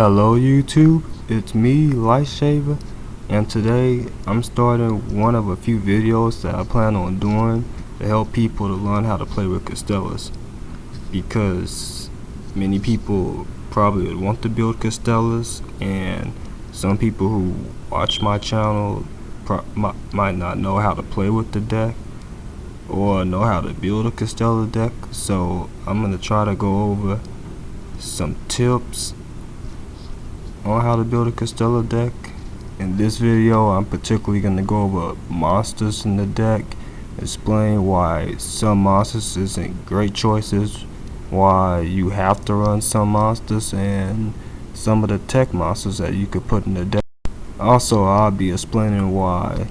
Hello YouTube, it's me, Lightshaver, and today I'm starting one of a few videos that I plan on doing to help people to learn how to play with Constellars, because many people probably would want to build Constellars, and some people who watch my channel might not know how to play with the deck or know how to build a Constellar deck. So I'm going to try to go over some tips on how to build a Constellar deck. In this video, I'm particularly going to go over monsters in the deck, explain why some monsters isn't great choices, why you have to run some monsters, and some of the tech monsters that you could put in the deck. Also, I'll be explaining why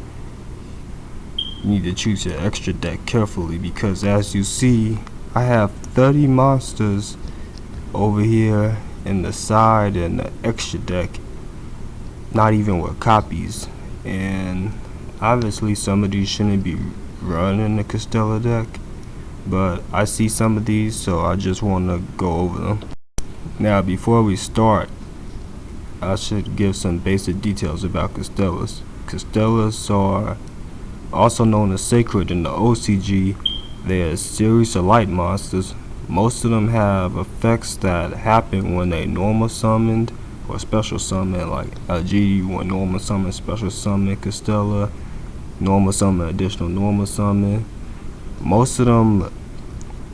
you need to choose your extra deck carefully, because as you see, I have 30 monsters over here in the side and the extra deck, not even with copies, and obviously some of these shouldn't be running the Constellar deck, but I see some of these, so I just want to go over them. Now before we start, I should give some basic details about Constellars. Constellars are also known as sacred in the OCG. They're a series of light monsters. Most of them have effects that happen when they normal summoned or special summon, like LG when normal summon, special summon Constellar, normal summon, additional normal summon. Most of them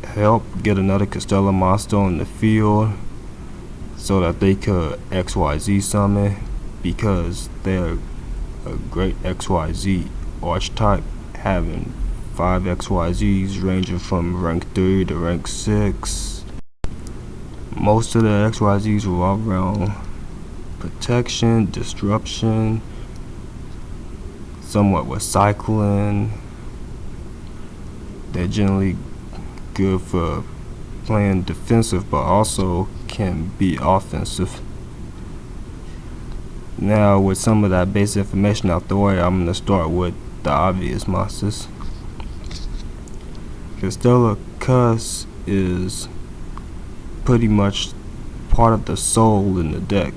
help get another Constellar monster on the field so that they could XYZ summon, because they're a great XYZ archetype, having 5 XYZs ranging from rank 3 to rank 6. Most of the XYZs revolve around protection, disruption, somewhat with cycling. They're generally good for playing defensive, but also can be offensive. Now, with some of that basic information out the way, I'm going to start with the obvious monsters. Constellar Cuss is pretty much part of the soul in the deck.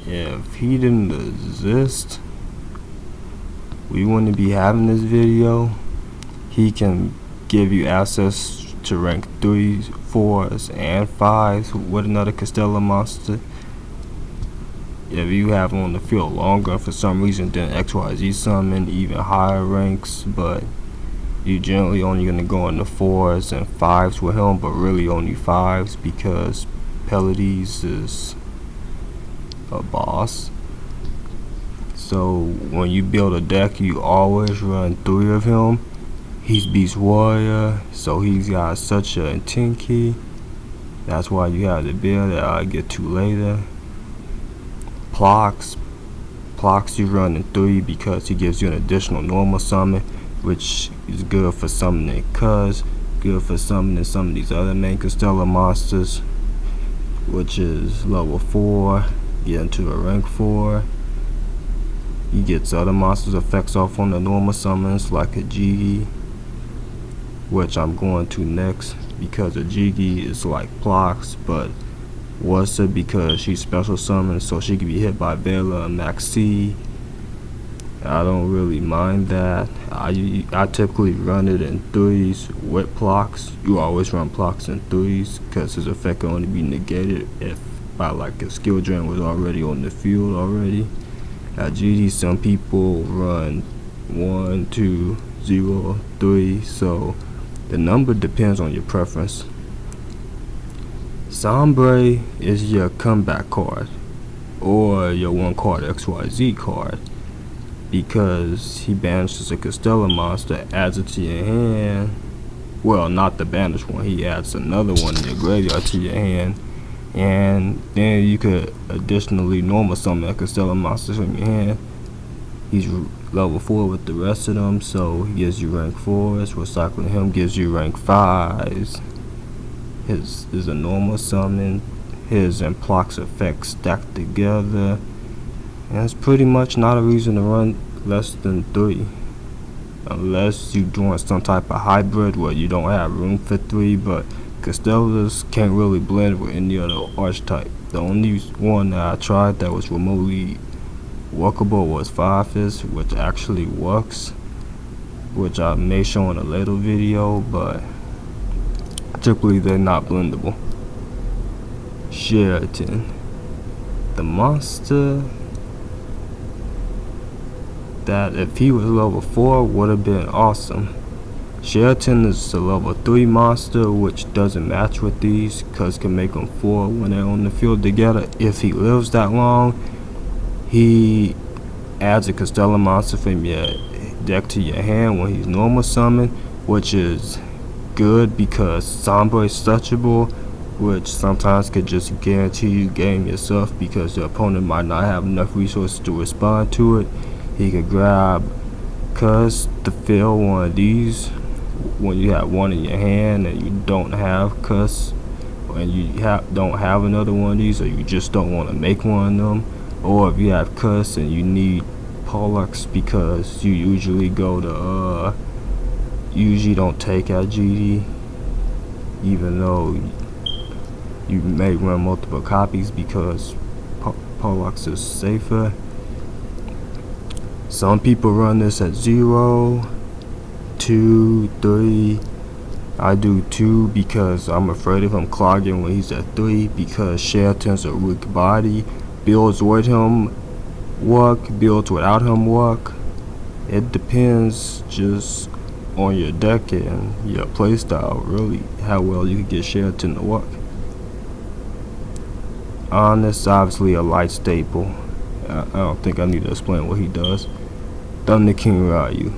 If he didn't exist, we wouldn't be having this video. He can give you access to rank 3s, 4s, and 5s with another Constellar monster. If you have him on the field longer for some reason, then XYZ summon even higher ranks, but you generally only going to go in the 4s and 5s with him, but really only 5s, because Pelides is a boss. So when you build a deck, you always run 3 of him. He's Beast Warrior, so he's got such an intent key. That's why you have the build that I'll get to later. Plox you run in 3 because he gives you an additional normal summon, which is good for summoning Cuz, good for summoning some of these other main Constellar monsters, which is level 4, get into a rank 4. He gets other monsters effects off on the normal summons, like a Jiggy, which I'm going to next, because a Jiggy is like Plox, but worse because she's special summoned, so she can be hit by Vela and Maxi. I don't really mind that. I typically run it in 3s with Plox. You always run Plox in 3s because his effect can only be negated if by like a skill drain was already on the field already. At GD, some people run 1, 2, 0, 3, so the number depends on your preference. Sombre is your comeback card, or your 1 card XYZ card, because he banishes a Constellar monster, adds it to your hand. Well, not the banished one, he adds another one in your graveyard to your hand, and then you could additionally normal summon a Constellar monster from your hand. He's level 4 with the rest of them, so he gives you rank 4s. Recycling him gives you rank 5s. His is a normal summon. His and Plox effects stacked together, and it's pretty much not a reason to run less than 3, unless you're doing some type of hybrid where you don't have room for 3, but Constellars can't really blend with any other archetype. The only one that I tried that was remotely workable was Firefist, which actually works, which I may show in a later video, but typically they're not blendable. Sheraton, the monster that if he was level 4 would have been awesome. Sheraton is a level 3 monster, which doesn't match with these because can make them 4 when they're on the field together. If he lives that long, he adds a Constellar monster from your deck to your hand when he's normal summon, which is good because Sombra is touchable, which sometimes could just guarantee you game yourself because the opponent might not have enough resources to respond to it. He could grab Cuss to fill one of these when you have one in your hand and you don't have Cuss, and you don't have another one of these, or you just don't want to make one of them, or if you have Cuss and you need Pollux because you usually go to usually don't take out GD, even though you may run multiple copies because Pollux is safer. Some people run this at 0, 2, 3. I do 2 because I'm afraid of him clogging when he's at 3 because Sheraton's a weak body. Builds with him work, builds without him work. It depends just on your deck and your playstyle, really, how well you can get Sheraton to work. Honest, obviously a light staple. I don't think I need to explain what he does. Thunder King Ryu.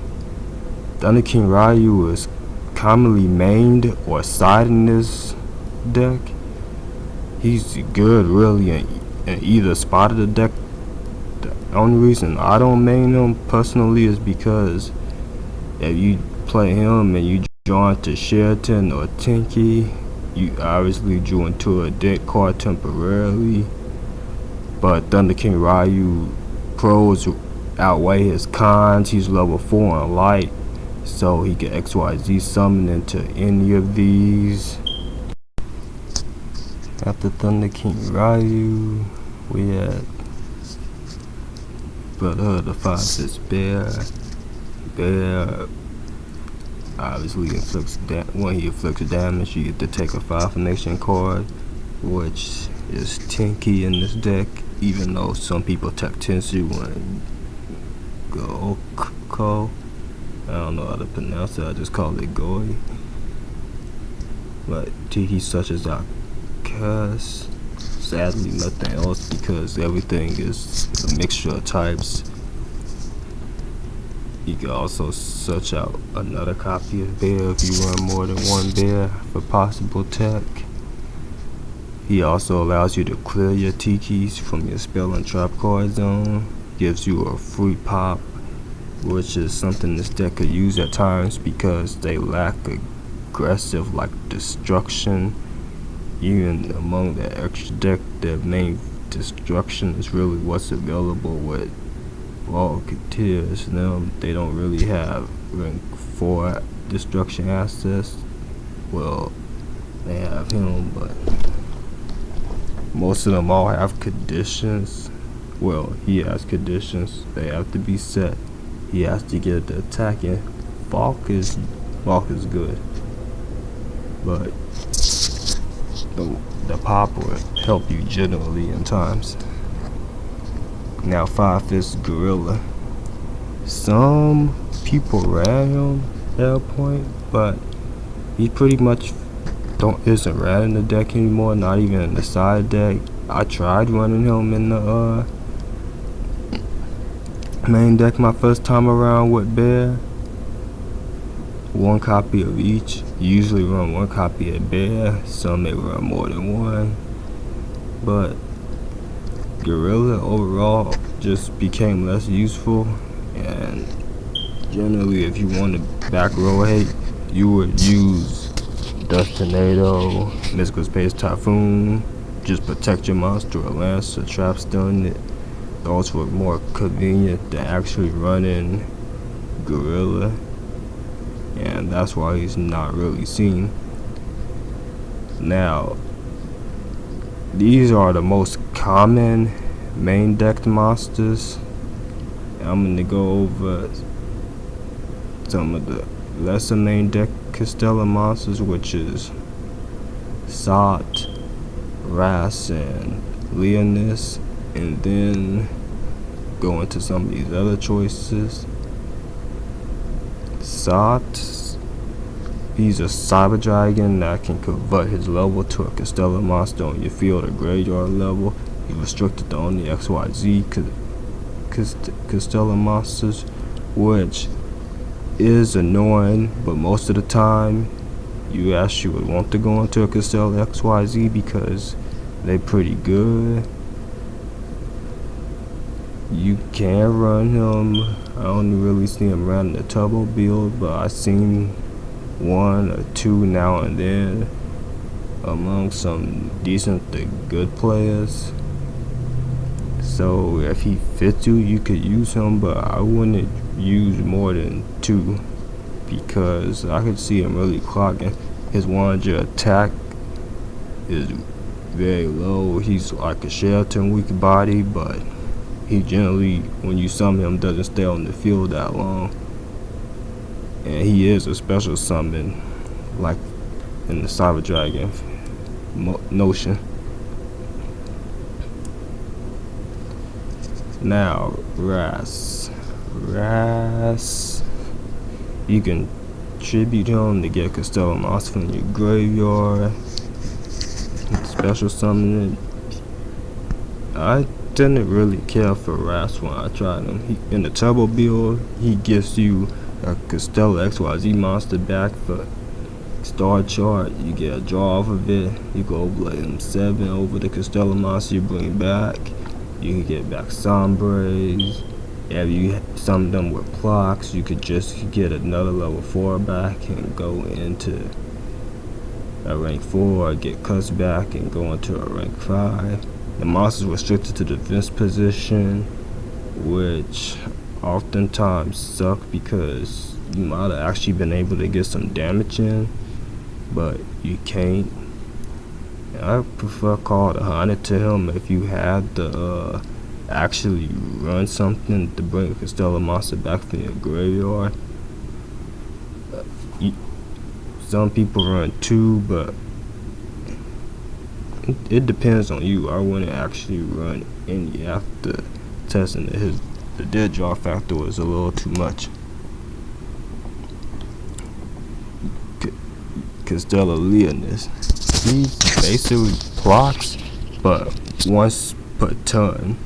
Thunder King Ryu is commonly mained or side in this deck. He's good really in either spot of the deck. The only reason I don't main him personally is because if you play him and you draw into Sheraton or Tinky, you obviously drew into a deck card temporarily. But Thunder King Ryu pros outweigh his cons. He's level 4 in light, so he can XYZ summon into any of these. After Thunder King Ryu, we had Brotherhood of Firefist Bear. Bear obviously inflicts when he inflicts damage, you get to take a 5 formation card, which is Tinky in this deck, even though some people tech Tensu and Go. I don't know how to pronounce it, I just call it Goi. But Tiki suches out Cuss. Sadly nothing else because everything is a mixture of types. You can also search out another copy of Bear if you run more than one Bear for possible tech. He also allows you to clear your Tikis from your spell and trap card zone. Gives you a free pop, which is something this deck could use at times because they lack aggressive like destruction. Even among the extra deck, their main destruction is really what's available with Volunteers. Them, they don't really have rank 4 destruction access. Well, they have him, but most of them all have conditions. Well, he has conditions. They have to be set. He has to get the attacking. Falk is good, but the pop will help you generally in times. Now Firefist Gorilla. Some people ran him at that point, but he pretty much isn't ran in the deck anymore, not even in the side deck. I tried running him in the main deck my first time around with Bear. 1 copy of each. Usually run 1 copy of Bear. Some may run more than one. But Gorilla overall just became less useful, and generally if you want to back row hate, you would use Dust Tornado, Mystical Space Typhoon, just protect your monster or lance or trap stun it. Those were more convenient than actually running Gorilla, and that's why he's not really seen. Now, these are the most common main decked monsters. I'm gonna go over some of the lesser main deck Constellar monsters, which is Sot, Ras, and Leonis, and then go into some of these other choices. Sot, he's a cyber dragon that can convert his level to a Constellar monster on your field or graveyard level. He's restricted to only XYZ Constellar monsters, which is annoying, but most of the time you actually would want to go into a Constellar XYZ because they pretty good. You can run him. I don't really see him running the turbo build, but I seen one or two now and then among some decent to good players. So if he fits you, you could use him, but I wouldn't use more than two because I could see him really clocking. His 100 attack is very low. He's like a Sheraton weak body, but he generally, when you summon him, doesn't stay on the field that long. And he is a special summon, like in the Cyber Dragon notion. Now, Ras, you can tribute him to get Constellar monster from your graveyard. Special summoning. I didn't really care for Ras when I tried him. In the turbo build, he gives you a Constellar XYZ monster back for star chart. You get a draw off of it. You go overlay him 7 over the Constellar monster you bring back. You can get back Sombres. If you summon them with clocks, you could just get another level 4 back and go into a rank 4, or get cuts back and go into a rank 5. The monster is restricted to defense position, which oftentimes suck because you might have actually been able to get some damage in, but you can't. I prefer Call the Hunter to him if you had to actually run something to bring a Constellar monster back from your graveyard. Some people run 2, but it depends on you. I wouldn't actually run any after testing that the dead draw factor was a little too much. Constellar Leonis, he basically blocks, but once per turn.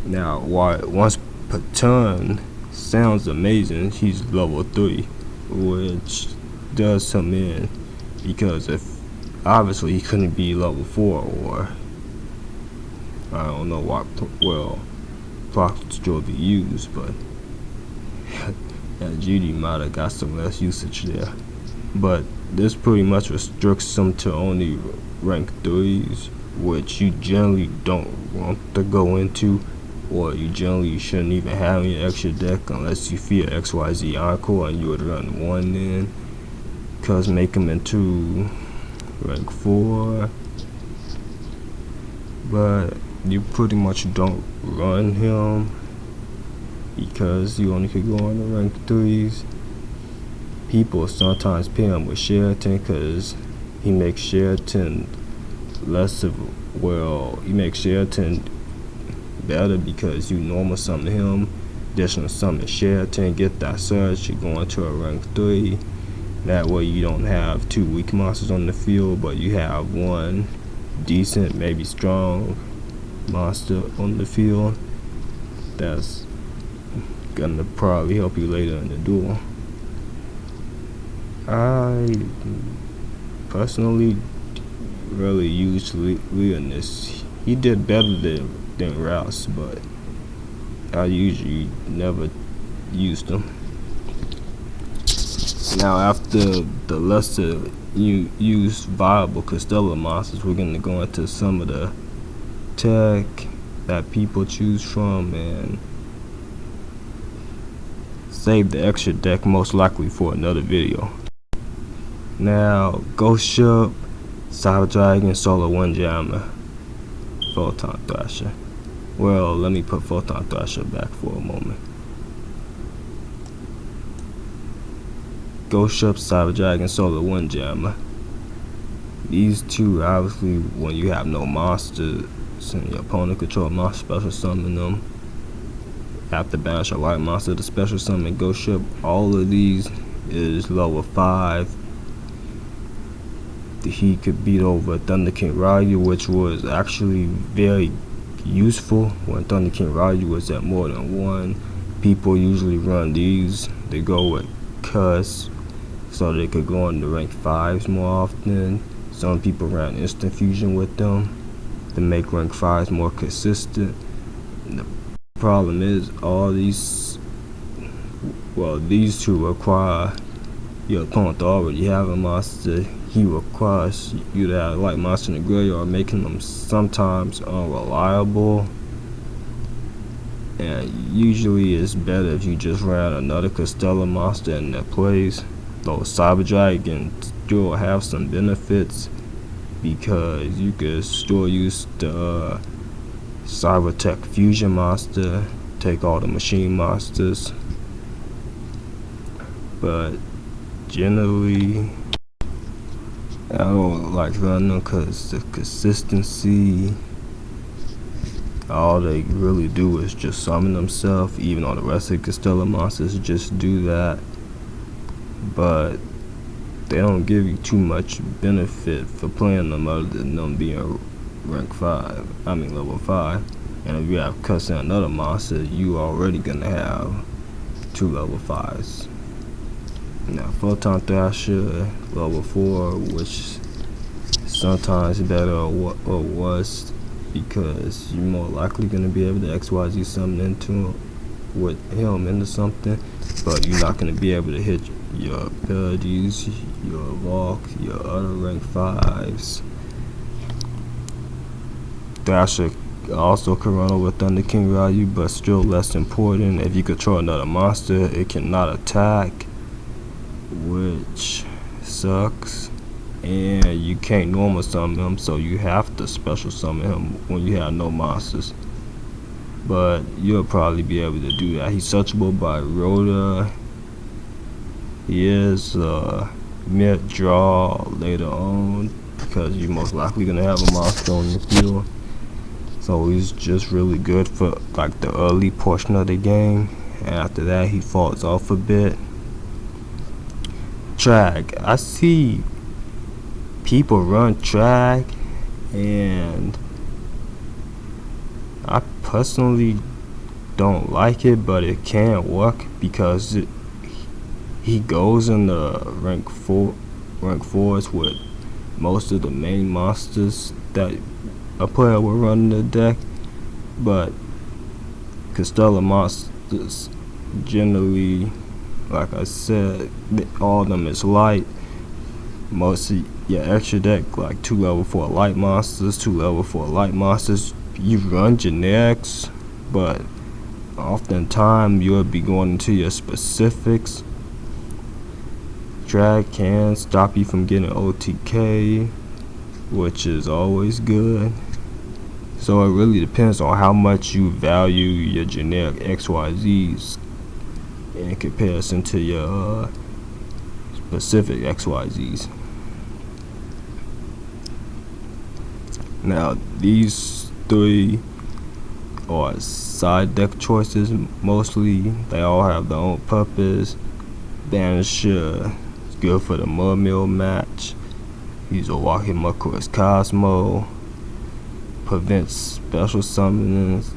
Now, while once per turn sounds amazing, he's level 3, which does come in because if obviously he couldn't be level 4, or I don't know what block drove he used, but GD might have got some less usage there. But this pretty much restricts them to only rank 3s, which you generally don't want to go into, or you generally shouldn't even have in your extra deck unless you fear XYZ Encore and you would run 1 in, cause make them into rank 4. But you pretty much don't run him because you only could go on the rank 3s. People sometimes pair him with Sheraton because he makes Sheraton he makes Sheraton better because you normal summon him, additional summon Sheraton, get that surge, you go into a rank 3. That way you don't have 2 weak monsters on the field, but you have 1 decent, maybe strong monster on the field that's gonna probably help you later in the duel. I personally really used Leonis. He did better than Rouse, but I usually never used him. Now, after the lesser used viable Constellar monsters, we're gonna go into some of the tech that people choose from and save the extra deck most likely for another video. Now, Ghost Ship, Cyber Dragon, Solar Windjammer, Photon Thrasher. Well, let me put Photon Thrasher back for a moment. Ghost Ship, Cyber Dragon, Solar Windjammer. These two, obviously, when you have no monsters and your opponent control monster, special summon them. After banish a light monster to special summon Ghost Ship. All of these is level 5. He could beat over Thunder King Ryu, which was actually very useful when Thunder King Ryu was at more than 1. People usually run these. They go with Cuss so they could go into rank 5s more often. Some people ran instant fusion with them to make rank 5s more consistent. The problem is all these, well, these two require your opponent to already have a monster. He requires you to have a light monster in the graveyard, making them sometimes unreliable. And usually it's better if you just ran another Constellar monster in their place. Though Cyber Dragon still have some benefits because you could still use the Cyber Tech Fusion monster, take all the machine monsters. But generally, I don't like running them because the consistency, all they really do is just summon themselves, even though the rest of the Constellar monsters just do that. But they don't give you too much benefit for playing them other than them being rank 5, level 5. And if you have Cuss and another monster, you already gonna have 2 level 5s. Now Photon Thrasher, level 4, which sometimes better or worse because you're more likely gonna be able to XYZ summon into with him into something, but you're not gonna be able to hit your abilities, your Valk, your other rank 5s. Thrasher also can run over Thunder King Ryu, but still less important. If you control another monster, it cannot attack, which sucks. And you can't normal summon him, so you have to special summon him when you have no monsters. But you'll probably be able to do that. He's searchable by Rhoda. He is mid draw later on because you're most likely gonna have a monster on the field. So he's just really good for like the early portion of the game. And after that, he falls off a bit. Track. I see people run track, and I personally don't like it, but it can work because he goes in the rank 4s with most of the main monsters that a player will run in the deck. But Constellar monsters generally, like I said, all of them is light. Most of your extra deck, like 2 level 4 light monsters, 2 level 4 light monsters, you run generics, but oftentimes you'll be going into your specifics. Drag can stop you from getting OTK, which is always good. So it really depends on how much you value your generic XYZs in comparison to your specific XYZs. Now these 3 are side deck choices mostly. They all have their own purpose. Banisher is good for the mud mill match. He's a walking Mucker's Cosmo. Prevents special summonings,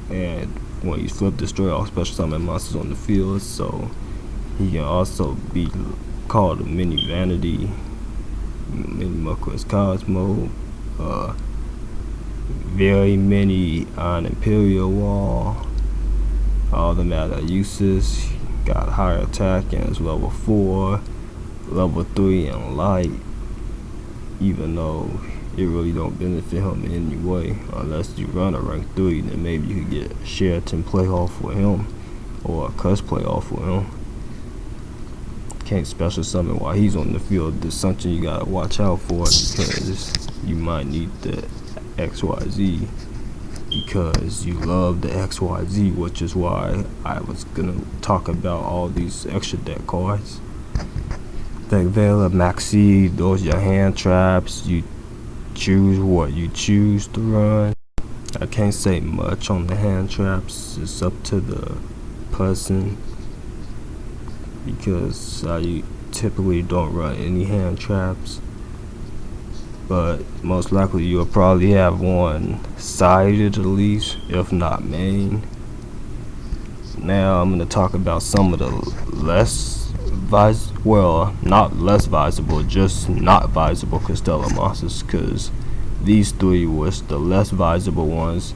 and when you flip, destroy all special summon monsters on the field. So he can also be called a mini vanity, mini Mucker's Cosmo, very many on Imperial Wall. All the matter uses. Got higher attack and is level 4, level 3 in light, even though it really don't benefit him in any way. Unless you run a rank 3, then maybe you could get a Sheraton playoff with him or a Cuss playoff with him. can't special summon while he's on the field. There's something you gotta watch out for, because you might need the XYZ, because you love the XYZ, which is why I was gonna talk about all these extra deck cards. The Veil of Maxi, those are your hand traps. You choose what you choose to run. I can't say much on the hand traps. It's up to the person, because I typically don't run any hand traps, but most likely you'll probably have one sided at least, if not main. Now I'm going to talk about some of the not less visible, just not visible Constellar monsters, because these three was the less visible ones,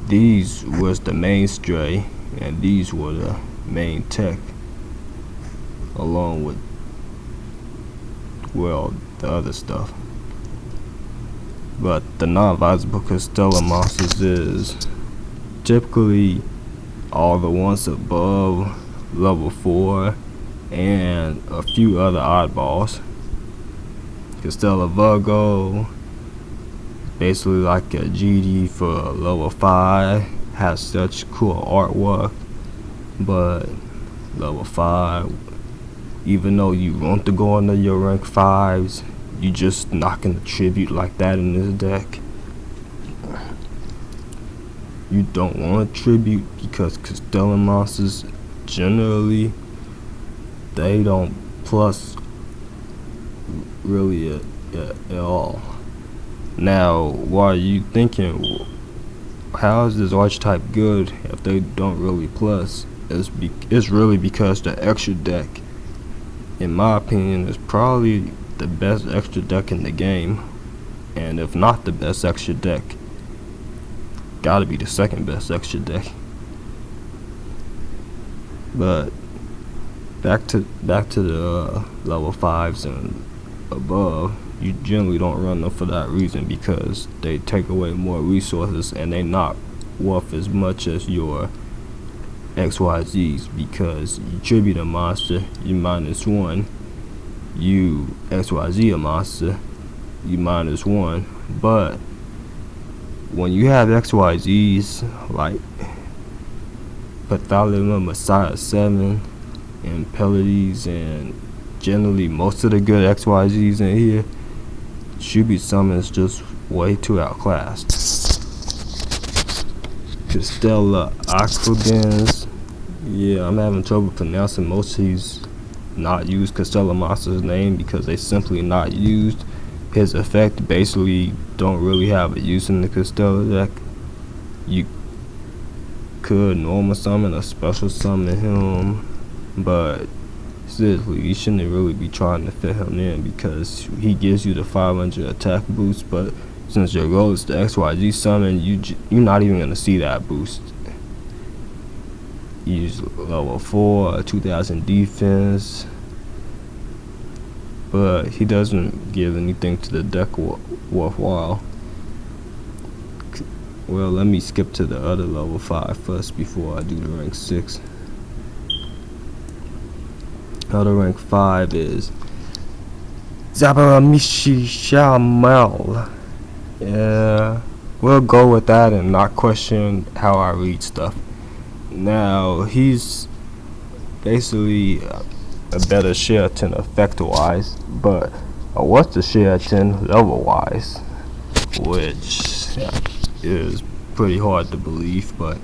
these was the main stray, and these were the main tech, along with, well, the other stuff. But the non-visible Constellar monsters is typically all the ones above level 4 and a few other oddballs. Constellar Virgo, basically like a GD for level 5, has such cool artwork, but level 5, even though you want to go into your rank 5s, you just not gonna tribute like that in this deck. You don't want to tribute, because Constellar monsters generally, they don't plus really at all. Now, why are you thinking, how is this archetype good if they don't really plus? It's really because the extra deck, in my opinion, is probably the best extra deck in the game, and if not the best extra deck, gotta be the second best extra deck. But back to the level 5s and above, you generally don't run them for that reason, because they take away more resources and they not worth as much as your XYZs, because you tribute a monster, you -1, you XYZ a monster, you -1. But when you have XYZs like Pathology Messiah 7 and Pellades, and generally most of the good XYZs in here, tribute summon is just way too outclassed. Constellar Aquadens, yeah, I'm having trouble pronouncing most of these not used Constellar monsters' name, because they simply not used. His effect basically don't really have a use in the Constellar deck. You could normal summon or special summon him, but seriously, you shouldn't really be trying to fit him in, because he gives you the 500 attack boost, but since your goal is the XYZ summon, you're not even gonna see that boost. He's level 4, 2000 defense, but he doesn't give anything to the deck worthwhile. Well, let me skip to the other level 5 first before I do the rank 6. Other rank 5 is Zabaramishi Shamel. Yeah, we'll go with that and not question how I read stuff. Now, he's basically a better Sheraton effect-wise, but what's the Sheraton level-wise? Which is pretty hard to believe, but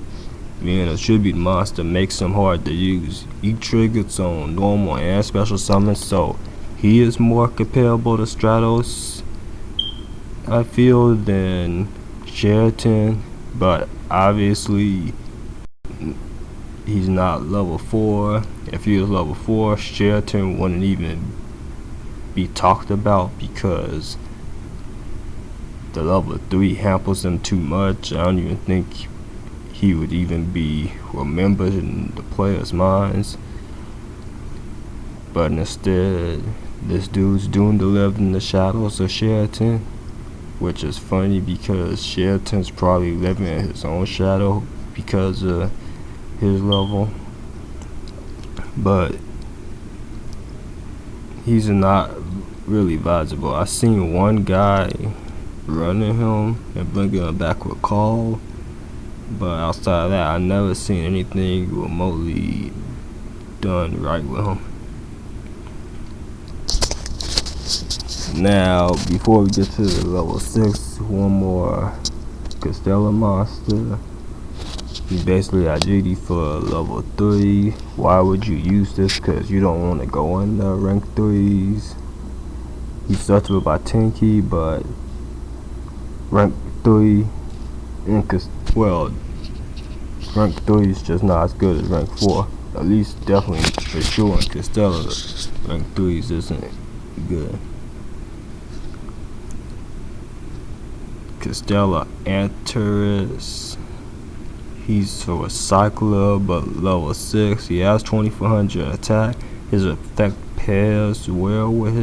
being a tribute monster makes him hard to use. He triggers on normal and special summons, so he is more comparable to Stratos, I feel, than Sheraton, but obviously he's not level 4. If he was level 4, Sheraton wouldn't even be talked about, because the level 3 hampers him too much. I don't even think he would even be remembered in the players' minds. But instead, this dude's doomed to live in the shadows of Sheraton, which is funny, because Sheraton's probably living in his own shadow because of his level. But he's not really advisable. I seen one guy running him and bringing him back with call, but outside of that, I never seen anything remotely done right with him. Now, before we get to the level 6, one more Constellar monster. He's basically a GD for level 3. Why would you use this? Because you don't want to go in the rank 3s. He starts with about 10 key, but rank 3 rank 3 is just not as good as rank 4. At least definitely for sure in Constellar, rank 3s isn't good. Constellar Antares. He's a recycler, but level 6. He has 2400 attack. His effect pairs well with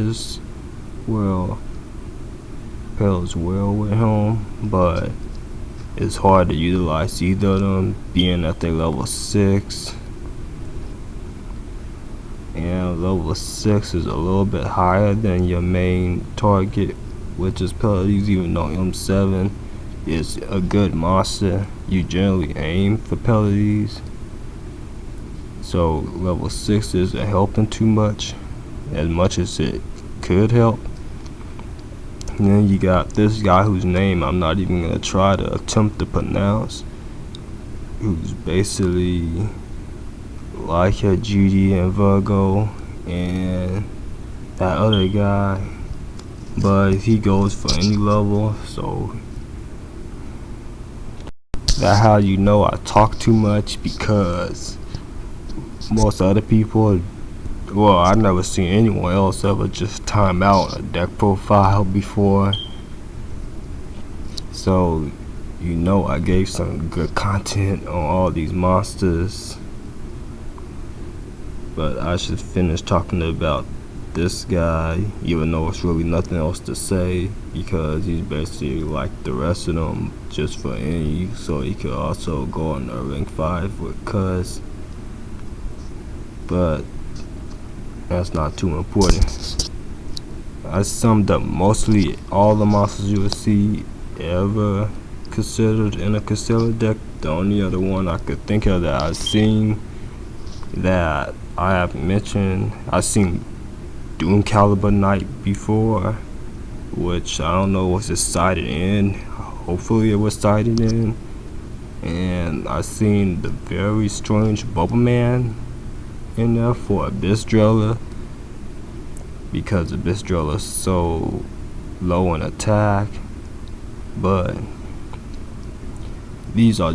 him, but it's hard to utilize either of them, being at their level 6. And level 6 is a little bit higher than your main target, which is Peleades, even though M7 is a good monster. You generally aim for Peleades. So level 6 isn't helping too much as it could help. And then you got this guy whose name I'm not even gonna try to attempt to pronounce, who's basically like a GD and Virgo and that other guy, but he goes for any level. So that's how you know I talk too much, because most other people, well, I never seen anyone else ever just time out a deck profile before. So you know I gave some good content on all these monsters. But I should finish talking about this guy, even though it's really nothing else to say, because he's basically like the rest of them, just for any, so he could also go on a rank 5 with Cuz. But that's not too important. I summed up mostly all the monsters you would see ever considered in a Constellar deck. The only other one I could think of that I've seen that I have mentioned, I've seen Doom Caliber Knight before, which I don't know was it cited in. Hopefully it was cited in. And I've seen the very strange Bubble Man in there for Abyss Driller, because Abyss Driller is so low in attack. But these are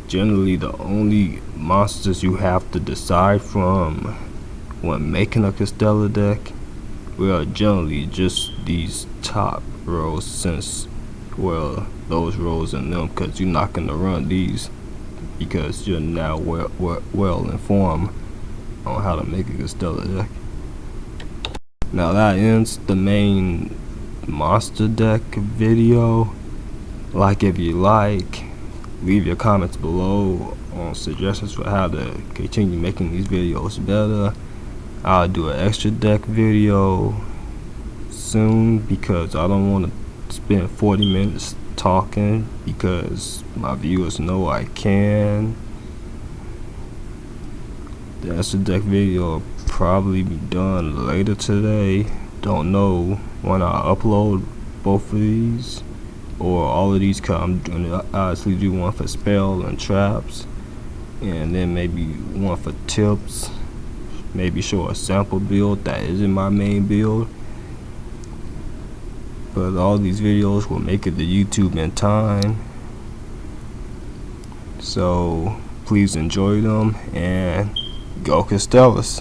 generally the only monsters you have to decide from when making a Constellar deck. Well, generally just these top rows, since, well, those rows in them, because you're not going to run these because you're now well informed on how to make a Constellar deck. Now that ends the main monster deck video. Like if you like, leave your comments below on suggestions for how to continue making these videos better. I'll do an extra deck video soon, because I don't want to spend 40 minutes talking, because my viewers know I can. The extra deck video will probably be done later today. Don't know when I upload both of these or all of these, cause I'm doing it. I actually do one for spell and traps, and then maybe one for tips, maybe show a sample build that isn't my main build. But all these videos will make it to YouTube in time, so please enjoy them and go Constellars.